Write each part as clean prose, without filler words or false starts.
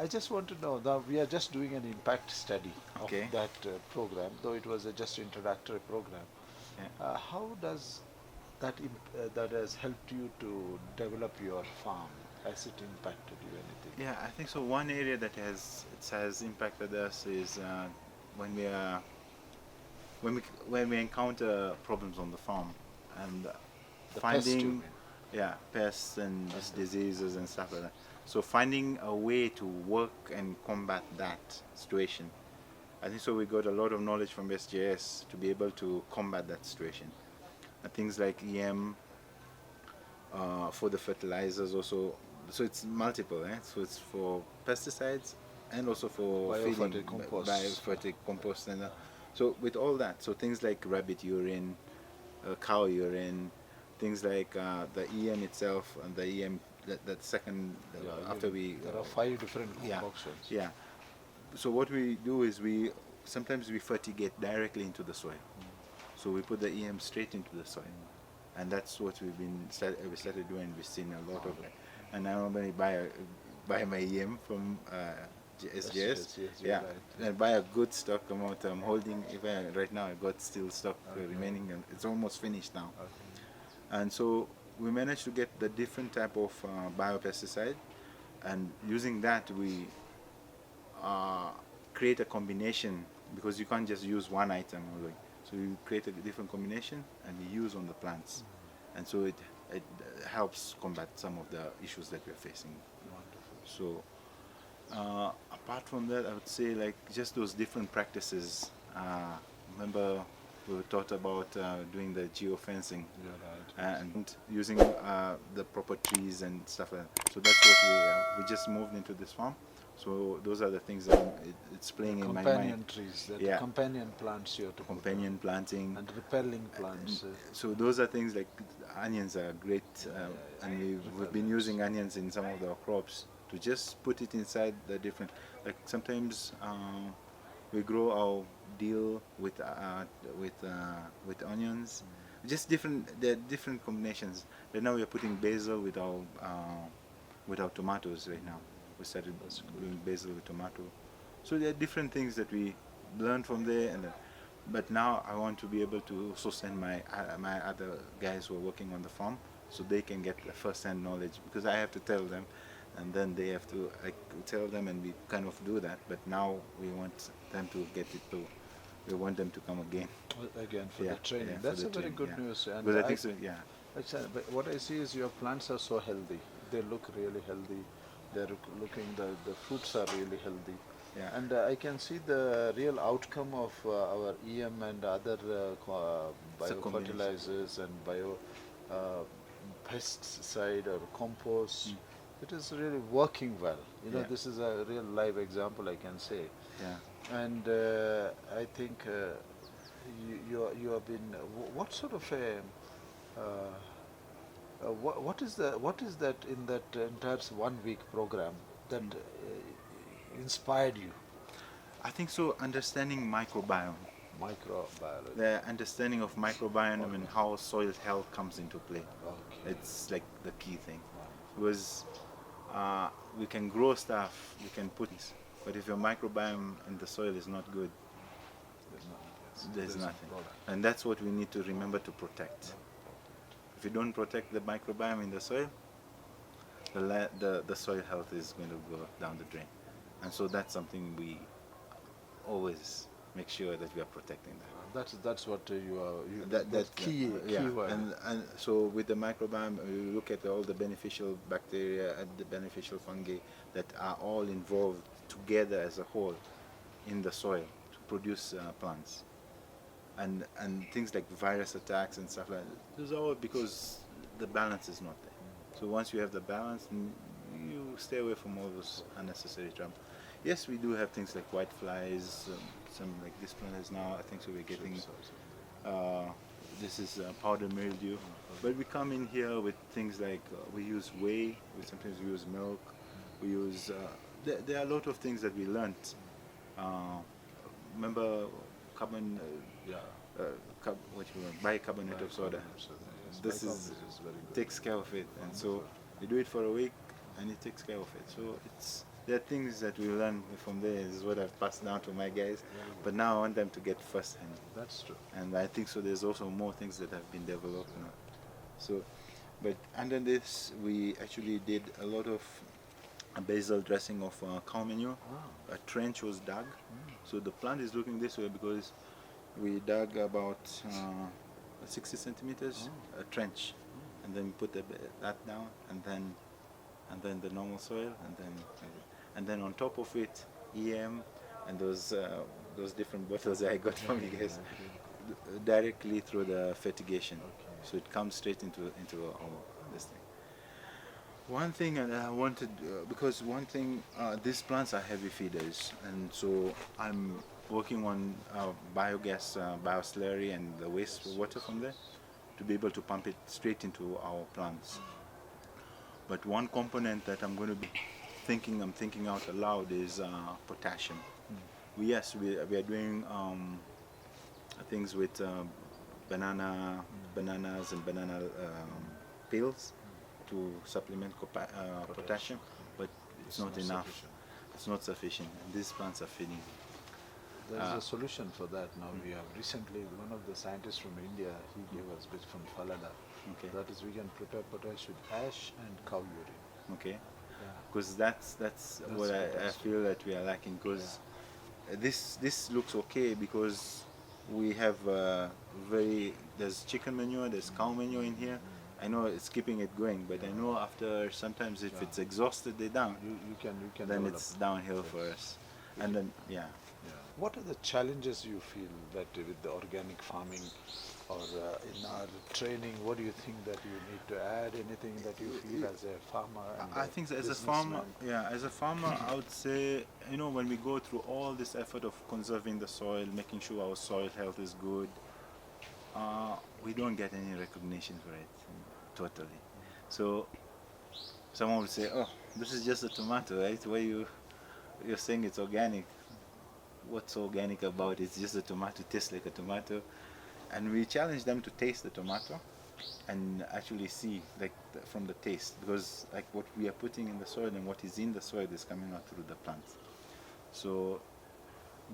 I just want to know, now we are just doing an impact study of that program, though it was just introductory program. Yeah. How does that has helped you to develop your farm? Has it impacted you anything? Yeah, I think so. One area that has impacted us is when we are when we encounter problems on the farm and The finding pest, pests and diseases and stuff like that. So finding a way to work and combat that situation. I think so we got a lot of knowledge from SJS to be able to combat that situation. Things like EM for the fertilizers also. So it's multiple, so it's for pesticides and also for feeding biofertic compost and so with all that, so things like rabbit urine, cow urine, things like the EM itself and the EM that second after we there are 5 different concoctions. Yeah. So what we do is sometimes we fertigate directly into the soil. So we put the EM straight into the soil, and that's what we started doing. We've seen a lot of it, and I normally buy my EM from SJS. Right. And buy a good stock amount. I'm holding even right now. I got still stock remaining, and it's almost finished now. And so we managed to get the different type of biopesticide, and using that we create a combination, because you can't just use one item only. So we create a different combination and we use on the plants, and so it helps combat some of the issues that we're facing. So apart from that, I would say like just those different practices. Remember we taught about doing the geofencing and using the proper trees and stuff like that. So that's what we just moved into this farm. So those are the things that it's playing in my mind. Companion trees, companion plants you have to companion planting and repelling plants. So those are things like onions are great, and we've been using onions in some of our crops to just put it inside the different. Like sometimes we grow our dill with onions, just different. There are different combinations. Right now we are putting basil with our tomatoes right now. We started doing basil with tomato. So there are different things that we learn from there, but now I want to be able to also send my other guys who are working on the farm, so they can get the first-hand knowledge, because I have to tell them, and then they have to tell them, and we kind of do that. But now we want them to get it too. We want them to come again for the training. That's a very good news. And but I think so. Yeah. But what I see is your plants are so healthy. They look really healthy. They're looking, the fruits are really healthy. Yeah. And I can see the real outcome of our EM and other biofertilizers and pesticide or compost. It is really working well. This is a real live example, I can say. Yeah. And I think you have been. What sort of a what is that in that entire 1 week program that inspired you? I think so. Understanding microbiome. Microbiology. The understanding of microbiome and how soil health comes into play. It's like the key thing. Because we can grow stuff, we can put it, but if your microbiome in the soil is not good, there's nothing. And that's what we need to remember to protect. If you don't protect the microbiome in the soil, the soil health is going to go down the drain. And so that's something we always make sure that we are protecting that. That's what you are. That key word. And so with the microbiome, we look at all the beneficial bacteria and the beneficial fungi that are all involved together as a whole. in the soil to produce plants. And things like virus attacks and stuff like that, those are all because the balance is not there. So once you have the balance, you stay away from all those unnecessary trouble. Yes, we do have things like white flies, some like this plant is now, I think so we're getting, this is powder mildew. But we come in here with things like, we use whey, sometimes we use milk, we use, there are a lot of things that we learnt. Remember carbon, what you want, bicarbonate of soda. This is takes care of it, and so we do it for a week, and it takes care of it. So there are things that we learn from there. This is what I've passed down to my guys, but now I want them to get first hand. That's true. And I think so. There's also more things that have been developed now. So, but under this, we actually did a lot of basil dressing of cow manure. A trench was dug, so the plant is looking this way because we dug about 60 centimeters a trench, and then put that down, and then the normal soil, and then on top of it EM and those different bottles that I got from you guys directly through the fertigation, so it comes straight into this thing. One thing I wanted, because one thing, these plants are heavy feeders, and so I'm working on biogas, bioslurry, and the wastewater from there to be able to pump it straight into our plants. But one component that I'm going to be thinking out aloud is potassium. Yes, we are doing things with bananas and banana peels to supplement potassium, but it's not enough. It's not sufficient, and these plants are feeding. There's a solution for that now. We have recently, one of the scientists from India, he gave us bits from Falada. Okay. That is, we can prepare potash with ash and cow urine. Okay. Because that's what I feel that we are lacking. Because this looks okay because we have there's chicken manure, there's cow manure in here. I know it's keeping it going, but I know after sometimes if it's exhausted, they're down. You can then develop. it's downhill for us. And then What are the challenges you feel that with the organic farming or in our training? What do you think that you need to add? Anything that you feel as a farmer? And I think as a farmer, I would say, when we go through all this effort of conserving the soil, making sure our soil health is good, we don't get any recognition for it, totally. So someone would say, "Oh, this is just a tomato, right? Why you're saying it's organic? What's organic about it? It's just a tomato, tastes like a tomato." And we challenge them to taste the tomato and actually see from the taste, because like what we are putting in the soil and what is in the soil is coming out through the plants. So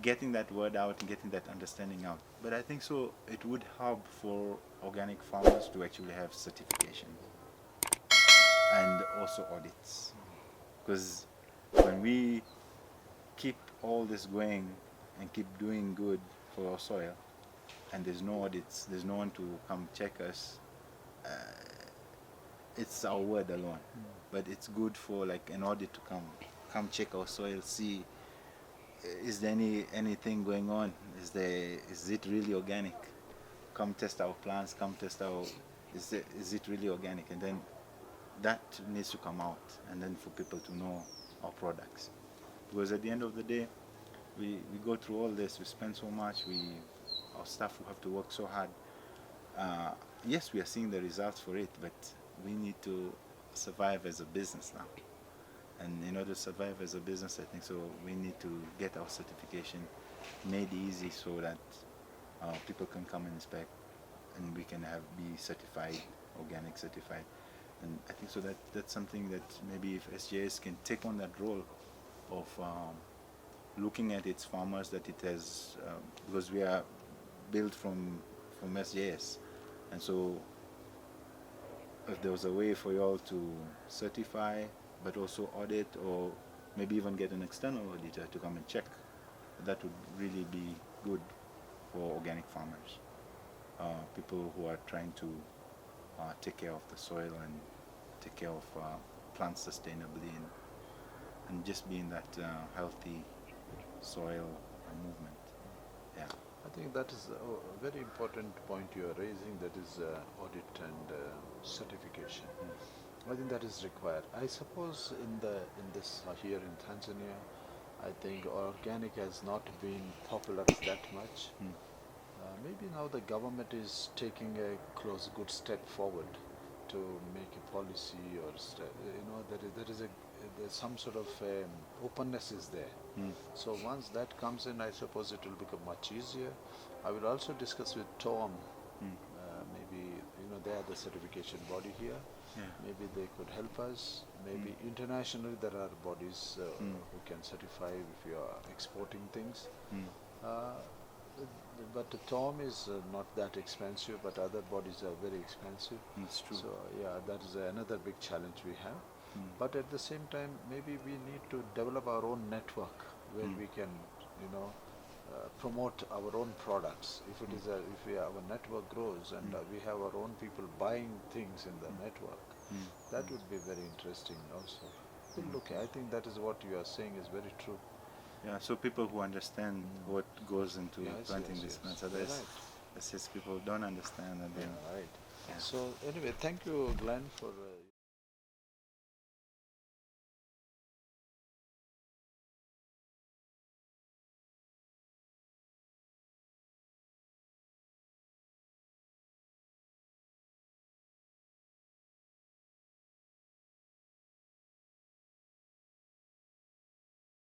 getting that word out and getting that understanding out. But I think so it would help for organic farmers to actually have certification and also audits, because when we keep all this going and keep doing good for our soil, and there's no audits, there's no one to come check us, it's our word alone. But it's good for like an audit to come check our soil, see is there anything going on, is it really organic, come test our plants, come test is it really organic, and then that needs to come out, and then for people to know our products. Because at the end of the day, we go through all this, we spend so much, our staff will have to work so hard. Yes, we are seeing the results for it, but we need to survive as a business now. And in order to survive as a business, I think so we need to get our certification made easy so that people can come and inspect, and we can be certified, organic certified. And I think so that's something that maybe if SJS can take on that role of looking at its farmers, that it has, because we are built from SJS, and so if there was a way for you all to certify but also audit, or maybe even get an external auditor to come and check, that would really be good for organic farmers, people who are trying to take care of the soil and take care of plants sustainably, and just be in that healthy soil, movement. Yeah. I think that is a very important point you are raising, that is audit and certification. I think that is required. I suppose in this here in Tanzania, I think organic has not been popularized that much. Maybe now the government is taking a good step forward to make a policy or there's some sort of openness is there. So once that comes in, I suppose it will become much easier. I will also discuss with Tom. Maybe they are the certification body here. Yeah. Maybe they could help us. Maybe internationally there are bodies who can certify if you are exporting things. But the Tom is not that expensive, but other bodies are very expensive. It's true. So yeah, that is another big challenge we have. But at the same time, maybe we need to develop our own network where we can, promote our own products. If it is our network grows and we have our own people buying things in the network, that would be very interesting also. We'll look, I think that is what you are saying is very true. Yeah, so people who understand what goes into planting these plants. Otherwise, Right. it's just people don't understand. And then, Right. Yeah. So anyway, thank you, Glenn, for